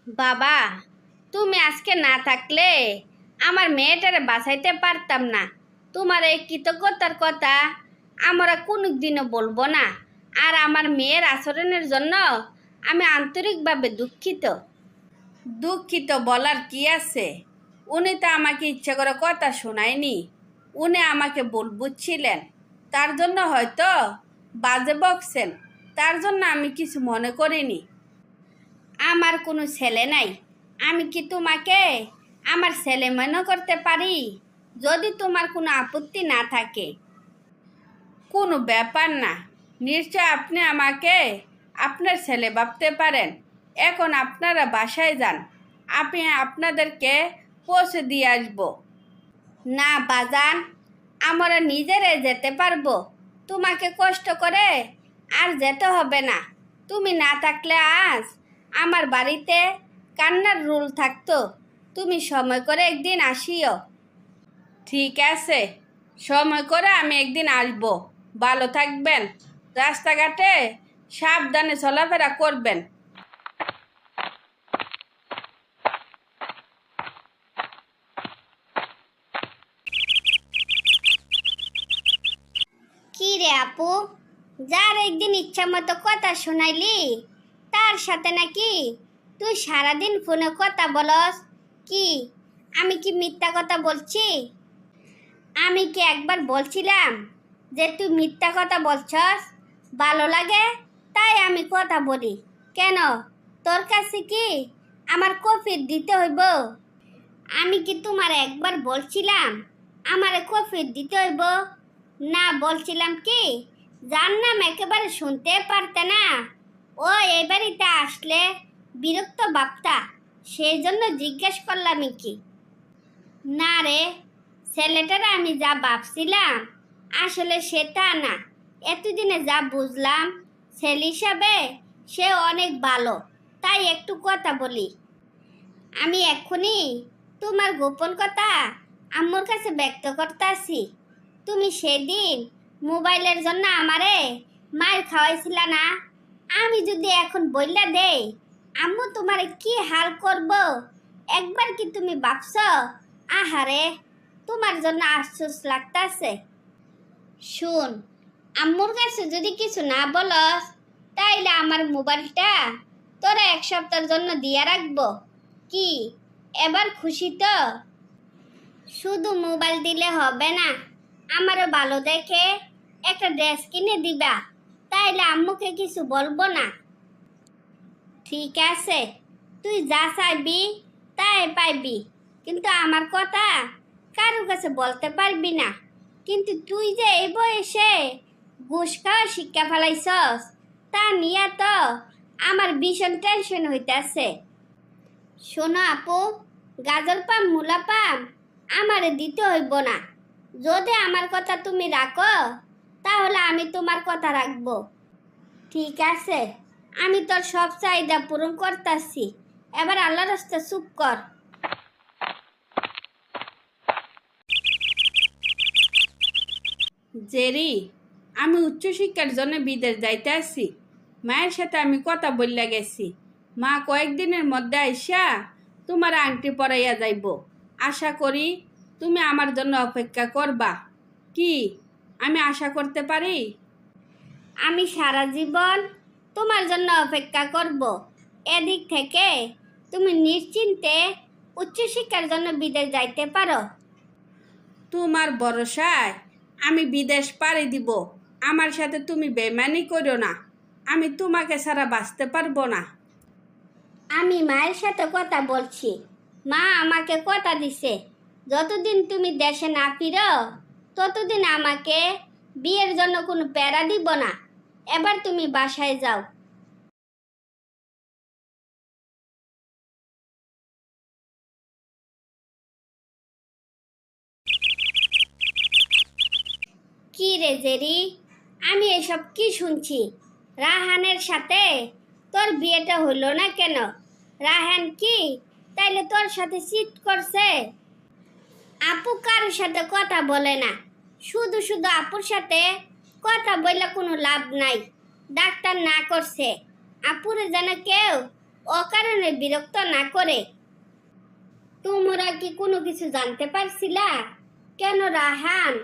বাবা, তুমি আজকে না থাকলে আমার মেয়েটারে বাঁচাইতে পারতাম না। তোমার এই কৃতজ্ঞতার কথা আমরা কোনোদিনও বলবো না। আর আমার মেয়ের আচরণের জন্য আমি আন্তরিকভাবে দুঃখিত। দুঃখিত বলার কি আছে? উনি তো আমাকে ইচ্ছা করে কথা শোনায়নি। উনি আমাকে ভুল বুঝছিলেন, তার জন্য হয়তো বাজে বকছেন। তার জন্য আমি কিছু মনে করিনি। আমার কোনো ছেলে নাই, আমি কি তোমাকে আমার ছেলে মনে করতে পারি? যদি তোমার কোনো আপত্তি না থাকে। কোনো ব্যাপার না, নিশ্চয় আপনি আমাকে আপনার ছেলে ভাবতে পারেন। এখন আপনারা বাসায় যান, আমি আপনাদেরকে পৌঁছে দিয়ে আসবো। না বাজান, আমরা নিজেরে যেতে পারবো, তোমাকে কষ্ট করে আর যেতে হবে না। তুমি না থাকলে আজ আমার বাড়িতে কান্নার রোল থাকতো। তুমি সময় করে একদিন আসিও। ঠিক আছে, সময় করে আমি একদিন আসবো। ভালো থাকবেন, রাস্তাঘাটে সাবধানে চলাফেরা করবেন। কি রে আপু, যার একদিন ইচ্ছা মতো কথা শোনাইলি তার সাথে নাকি তুই সারাদিন ফোনে কথা বলস? কি আমি কি মিথ্যা কথা বলছি? আমি কি একবার বলছিলাম যে তুই মিথ্যা কথা বলছস? ভালো লাগে তাই আমি কথা বলি। কেন, তোর কাছে কি আমার কফি দিতে হইব? আমি কি তোমার একবার বলছিলাম আমারে কফি দিতে হইব? না, বলছিলাম কি যার নাম একেবারে শুনতে পারতে না, ও এই বাড়িতে আসলে বিরক্ত ভাবতা, সেই জন্য জিজ্ঞেস করলাম। কি না রে, ছেলেটার আমি যা ভাবছিলাম আসলে সেটা না। এতদিনে যা বুঝলাম, ছেলে হিসাবে সে অনেক ভালো। তাই একটু কথা বলি। আমি এক্ষুনি তোমার গোপন কথা আম্মুর কাছে ব্যক্ত করতেছি। তুমি সেদিন মোবাইলের জন্য আমারে মার খাওয়াইছিলা না? আমি যদি এখন বইলা দেই আম্মু তোমারে কি হাল করব, একবার কি তুমি ভাবছ? আহারে, তোমার জন্য আফসোস লাগতাছে। শুন, আম্মুর কাছে যদি কিছু না বলস তাইলে আমার মোবাইলটা তোরা 1 সপ্তাহের জন্য দিয়া রাখবো। কি এবার খুশি তো? শুধু মোবাইল দিলে হবে না, আমারও ভালো দেখে একটা ড্রেস কিনে দিবা, তাইলে আম্মুকে কিছু বলবো না। ঠিক আছে, তুই যা চাইবি তাই পাইবি, কিন্তু আমার কথা কারোর কাছে বলতে পারবি না। কিন্তু তুই যে এই বয়সে ঘুষ খাওয়া শিক্ষা ফেলাইছস, তা নিয়ে তো আমার ভীষণ টেনশন হইতাছে। শোনো আপু, গাজর পাম মূলা পাম আমারে দিতে হইব না। যদি আমার কথা তুমি রাখো তাহলে আমি তোমার কথা রাখবো। ঠিক আছে, আমি তোর সব চাহিদা পূরণ করতেছি। এবার আল্লাহর রাস্তা চুপ কর। জেরি, আমি উচ্চশিক্ষার জন্য বিদেশ যাইতে আসি। মায়ের সাথে আমি কথা বললে গেছি। মা কয়েকদিনের মধ্যে আইসা তোমার আংটি পরাইয়া যাইব। আশা করি তুমি আমার জন্য অপেক্ষা করবা। কি আমি আশা করতে পারি? আমি সারা জীবন তোমার জন্য অপেক্ষা করব। এদিক থেকে তুমি নিশ্চিন্তে উচ্চশিক্ষার জন্য বিদেশ যাইতে পারো। তোমার ভরসায় আমি বিদেশ পাড়ি দিব। আমার সাথে তুমি বেমানি করো না, আমি তোমাকে ছাড়া বাঁচতে পারবো না। আমি মায়ের সাথে কথা বলছি। মা আমাকে কথা দিছে, যতদিন তুমি দেশে না ফিরো ততদিন আমাকে বিয়ের জন্য কোনো প্যারা দিব না। এবার তুমি বাসায় যাও। কি রে জেরি, আমি এসব কি শুনছি? রাহানের সাথে তোর বিয়েটা হলো না কেন? রাহান কি তাইলে তোর সাথে চিট করছে? আপু কারোর সাথে কথা বলে না, শুধু শুধু আপুর সাথে কথা বললে কোনো লাভ নাই। ডাক্তার না করছে আপুরে যেন কেউ অকারণে বিরক্ত না করে। তোমরা কি কোনো কিছু জানতে পারছিলা কেন রায়হান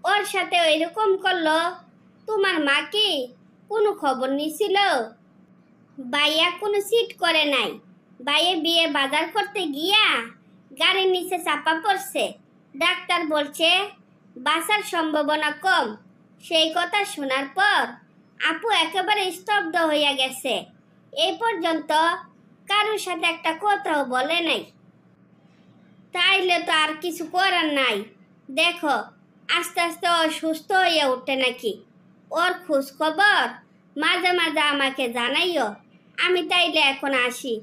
ওর সাথে এরকম করলো? তোমার মা কি কোনো খবর নিছিল? ভাইয়া কোনো সিট করে নাই। ভাইয়া বিয়ে বাজার করতে গিয়া গাড়ির নিচে চাপা পড়ছে। ডাক্তার বলছে বাঁচার সম্ভাবনা কম। সেই কথা শোনার পর আপু একেবারে স্তব্ধ হইয়া গেছে। এই পর্যন্ত কারোর সাথে একটা কথাও বলে নাই। তাইলে তো আর কিছু করার নাই। দেখো আস্তে আস্তে ও সুস্থ হইয়া উঠে নাকি। ওর খোঁজ খবর মাঝে মাঝে আমাকে জানাইও। আমি তাইলে এখন আসি।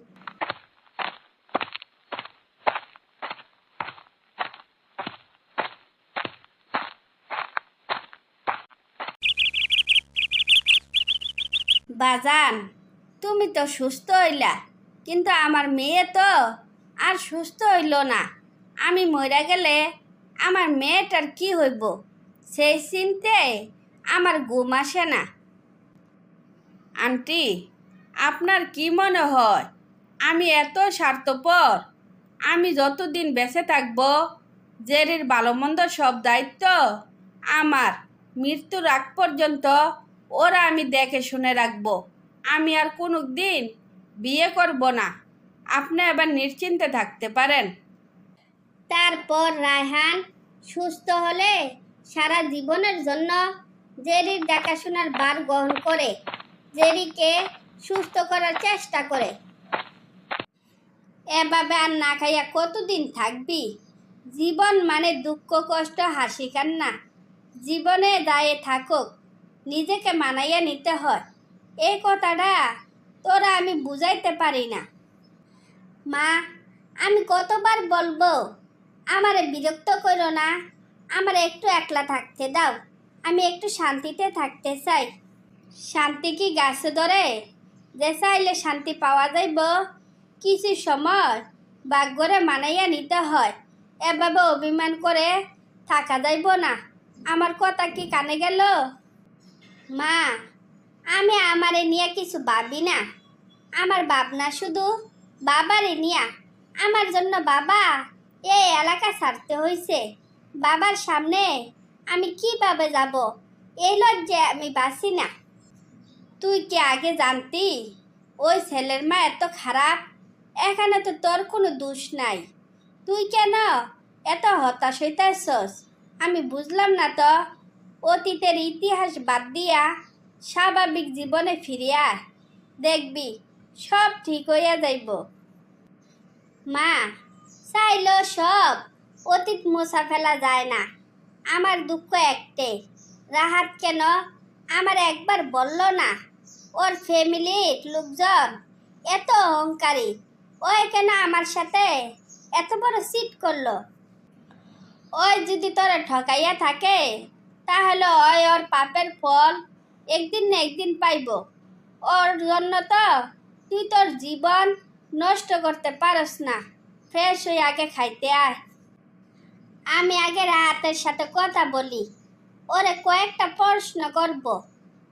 বাজান, তুমি তো সুস্থ হইলা, কিন্তু আমার মেয়ে তো আর সুস্থ হইল না। আমি মরে গেলে আমার মেয়েটার কি হইব সেই চিন্তে আমার ঘুম আসে না। আন্টি, আপনার কি মনে হয় আমি এত স্বার্থপর? আমি যতদিন বেঁচে থাকব জেরির ভালো মন্দ সব দায়িত্ব আমার। মৃত্যুর আগ পর্যন্ত ওরা আমি দেখে শুনে রাখবো। আমি আর কোনো দিন বিয়ে করব না। আপনি এবার নিশ্চিন্তে থাকতে পারেন। তারপর রায়হান সুস্থ হলে সারা জীবনের জন্য জেরির দেখাশোনার ভার গ্রহণ করে জেরিকে সুস্থ করার চেষ্টা করে। এভাবে আর না খাইয়া কতদিন থাকবি? জীবন মানে দুঃখ কষ্ট হাসি কান্না। জীবনে দায়ে থাকুক নিজেকে মানাইয়া নিতে হয়। এই কথাটা তোরা আমি বুঝাইতে পারি না। মা, আমি কতবার বলবো আমারে বিরক্ত করো না। আমার একটু একলা থাকতে দাও। আমি একটু শান্তিতে থাকতে চাই। শান্তি কি গাছে ধরে যে চাইলে শান্তি পাওয়া যাইব? কিছু সময় ভাগ্যরে মানাইয়া নিতে হয়। এভাবে অভিমান করে থাকা যাইব না। আমার কথা কি কানে গেল? মা, আমি আমারে নিয়ে কিছু ভাবি না। আমার ভাবনা শুধু বাবারে নিয়া। আমার জন্য বাবা এই এলাকা ছাড়তে হয়েছে। বাবার সামনে আমি কিভাবে যাব? এই লজ্জায় আমি বাঁচি না। তুই কি আগে জানতি ওই ছেলের মা এত খারাপ? এখানে তো তোর কোনো দোষ নাই। তুই কেন এত হতাশ হইতেছস? আমি বুঝলাম না তো। অতীতের ইতিহাস বাদ দিয়া স্বাভাবিক জীবনে ফিরিয়া আয়। দেখবি সব ঠিক হইয়া যাইব। মা, চাইলেও সব অতীত মোছা ফেলা যায় না। আমার দুঃখ একটে, রাহাত কেন আমার একবার বলল না ওর ফ্যামিলির লোকজন এত অহংকারী? ওই কেন আমার সাথে এত বড় চিট করলো? ওই যদি তোরা ঠকাইয়া থাকে তাহলে ওই ওর পাপের ফল একদিন না একদিন পাইব। ওর জন্য তো তুই তোর জীবন নষ্ট করতে পারস না। ফ্রেশ হয়ে আগে খাইতে আয়। আমি আগে রাহাতের সাথে কথা বলি, ওরে কয়েকটা প্রশ্ন করব।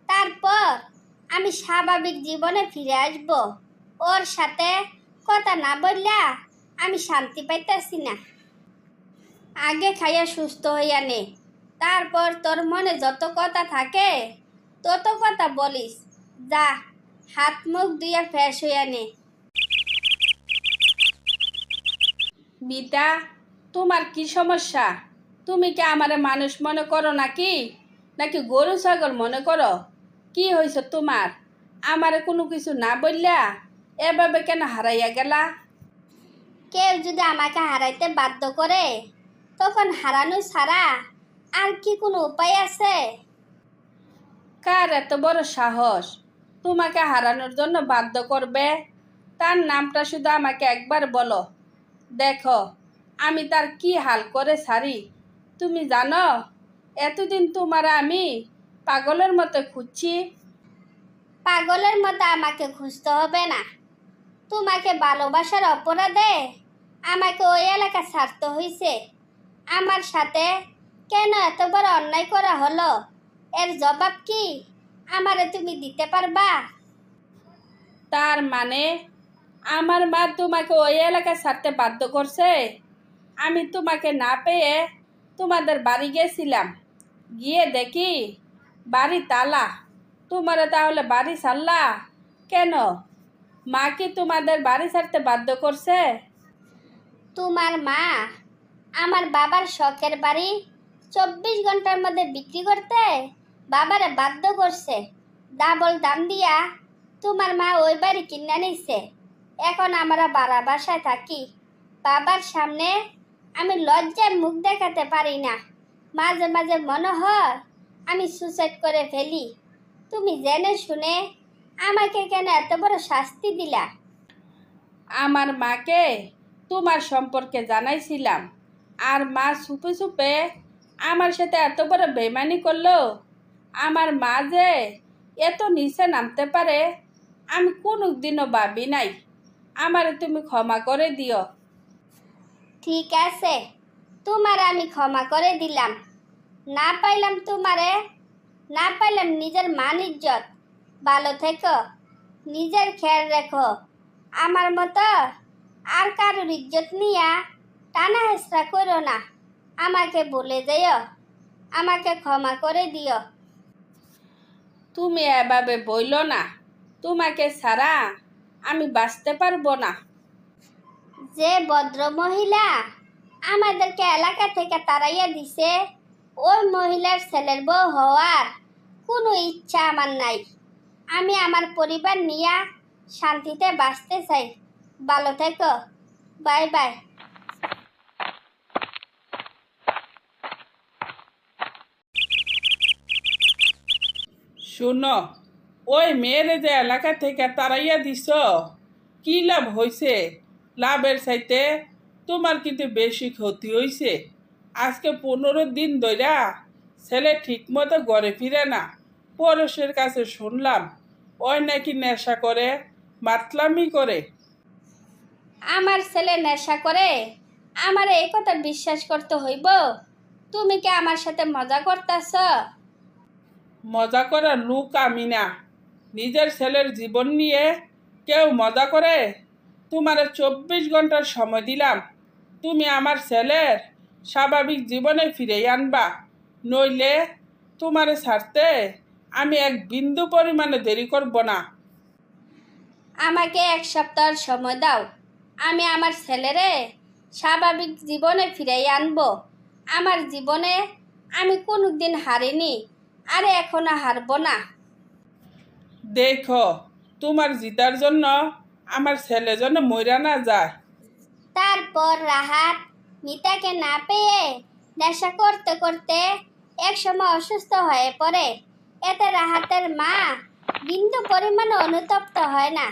তারপর আমি স্বাভাবিক জীবনে ফিরে আসব। ওর সাথে কথা না বললা আমি শান্তি পাইতেছি না। আগে খাইয়া সুস্থ হইয়া নে, তারপর তোর মনে যত কথা থাকে তত কথা বলিস। যা, হাত মুখ ধুইয়া ফ্রেশ হইয়া নে। মিতা, তোমার কি সমস্যা? তুমি কি আমারে মানুষ মনে করো নাকি নাকি গরু ছাগল মনে করো? কি হয়েছে তোমার? আমারে কোনো কিছু না বললা এভাবে কেন হারাইয়া গেলা? কেউ যদি আমাকে হারাইতে বাধ্য করে তখন হারানো ছাড়া আর কি কোনো উপায় আছে? কার এত বড় সাহস তোমাকে হারানোর জন্য বাধ্য করবে? তার নামটা শুধু আমাকে একবার বলো। দেখো আমি তার কি হাল করে ছাড়ি। তুমি জানো এতদিন তোমার আমি পাগলের মতো খুঁজছি। পাগলের মতো আমাকে খুঁজতে হবে না। তোমাকে ভালোবাসার অপরাধে আমাকে ওই এলাকা ছাড়তে হয়েছে। আমার সাথে কেন এত বড় অন্যায় করা হলো এর জবাব কি আমারে তুমি দিতে পারবা? তার মানে আমার মা তোমাকে ওই এলাকা ছাড়তে বাধ্য করছে। আমি তোমাকে না পেয়ে তোমাদের বাড়ি গেছিলাম, গিয়ে দেখি বাড়ি তালা। তোমরা তাহলে বাড়ি ছাড়লা কেন? মা কি তোমাদের বাড়ি ছাড়তে বাধ্য করছে? তোমার মা আমার বাবার শখের বাড়ি 24 ঘন্টার মধ্যে বিক্রি করতে বাবারে বাধ্য করছে। ডাবল দাম দিয়া তোমার মা ওই বাড়ি কিনে নিছে। এখন আমরা ভাড়া বাসায় থাকি। বাবার সামনে আমি লজ্জায় মুখ দেখাতে পারি না। মাঝে মাঝে মনে হয় আমি সুসাইড করে ফেলি। তুমি জেনে শুনে আমাকে কেন এত বড় শাস্তি দিলা? আমার মাকে তোমার সম্পর্কে জানাইছিলাম, আর মা চুপে চুপে আমার সাথে এত বড় বেইমানি করলো। আমার মা যে এত নিচে নামতে পারে আমি কোনোদিনও ভাবি নাই। আমারে তুমি ক্ষমা করে দিও। ঠিক আছে, তোমার আমি ক্ষমা করে দিলাম। না পাইলাম তোমারে, না পাইলাম নিজের মান ইজ্জত। ভালো থেকো, নিজের খেয়াল রেখো। আমার মতো আর কারোর ইজ্জত নিয়া টানা হেসরা করো না। আমাকে বলে যেও, আমাকে ক্ষমা করে দিও। তুমি এভাবে বইলো না, তোমাকে ছাড়া আমি বাঁচতে পারবো না। যে ভদ্র মহিলা আমাদেরকে এলাকা থেকে তাড়াইয়া দিছে, ওই মহিলার ছেলের বউ হওয়ার কোনো ইচ্ছা আমার নাই। আমি আমার পরিবার নিয়ে শান্তিতে বাঁচতে চাই। ভালো থেকো, বাই বাই। শোনো, ওই মেয়েরে যে এলাকা থেকে তাড়াইয়া দিছ, কি লাভ হয়েছে? লাভের চাইতে তোমার কিন্তু বেশি ক্ষতি হয়েছে। আজকে 15 দিন ধইরা ছেলে ঠিক মতো ঘরে ফিরে না। পরশের কাছে শুনলাম ওই নাকি নেশা করে, মাতলামি করে। আমার ছেলে নেশা করে, আমার এই কথা বিশ্বাস করতে হইব? তুমি কি আমার সাথে মজা করতেছ? মজা করার লোক আমি না। নিজের ছেলের জীবন নিয়ে কেউ মজা করে? তোমারে 24 ঘন্টার সময় দিলাম, তুমি আমার ছেলের স্বাভাবিক জীবনে ফিরে আনবা, নইলে তোমারে ছাড়তে আমি এক বিন্দু পরিমাণে দেরি করব না। আমাকে 1 সপ্তাহ সময় দাও। আমি আমার ছেলেরে স্বাভাবিক জীবনে ফিরাই আনবো। আমার জীবনে আমি কোনোদিন হারিনি, আর এখনো হারবো না। দেখো, তোমার জিতার জন্য আমার ছেলে যেন মইরা না যায়। তারপর রাহাত মিতাকে না পেয়ে নেশা করতে করতে একসময় অসুস্থ হয়ে পড়ে। এতে রাহাতের মা বিন্দু পরিমাণে অনুতপ্ত হয় না।